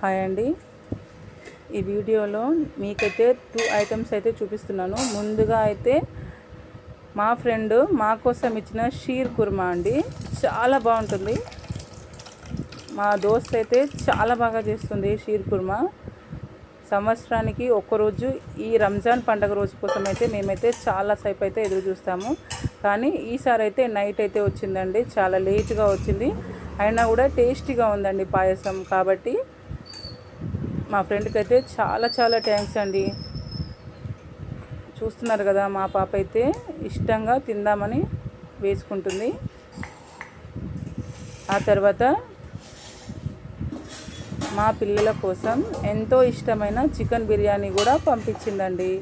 Hi అండి. ఈ వీడియోలో మీకైతే 2 ఐటమ్స్ అయితే చూపిస్తున్నాను. ముందుగా అయితే మా ఫ్రెండ్ మా కోసం ఇచ్చిన షీర్ కుర్మా అండి. చాలా బాగుంటుంది. మా దోస్త్ అయితే చాలా బాగా చేస్తుంది షీర్ కుర్మా. సంవత్సరానికి ఒక్కరోజు ఈ రంజాన్ పండుగ రోజు కోసం అయితే మేమైతే చాలాసేపు అయితే ఎదురు చూస్తాము. కానీ ఈసారి అయితే నైట్ అయితే వచ్చిందండి. చాలా లేట్గా వచ్చింది. అయినా కూడా టేస్టీగా ఉందండి పాయసం. కాబట్టి మా ఫ్రెండ్కి అయితే చాలా థ్యాంక్స్ అండి. చూస్తున్నారు కదా, మా పాప అయితే ఇష్టంగా తిందామని వేసుకుంటుంది. ఆ తర్వాత మా పిల్లల కోసం ఎంతో ఇష్టమైన చికెన్ బిర్యానీ కూడా పంపించిందండి.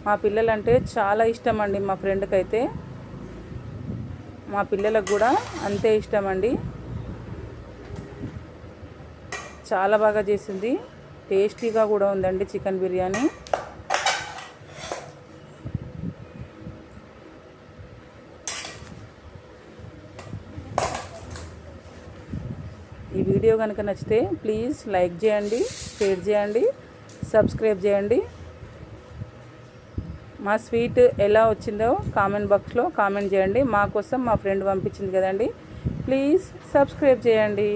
మా పిల్లలంటే చాలా ఇష్టం అండి. మా ఫ్రెండ్కి అయితే మా పిల్లలకు కూడా అంతే ఇష్టం అండి. చాలా బాగా చేసింది. టేస్టీగా కూడా ఉందండి చికెన్ బిర్యానీ. ఈ వీడియో కనుక నచ్చితే ప్లీజ్ లైక్ చేయండి, షేర్ చేయండి, సబ్స్క్రైబ్ చేయండి. మా స్వీట్ ఎలా వచ్చిందో కామెంట్ బాక్స్లో కామెంట్ చేయండి. మా కోసం మా ఫ్రెండ్ పంపించింది కదండి. ప్లీజ్ సబ్స్క్రైబ్ చేయండి.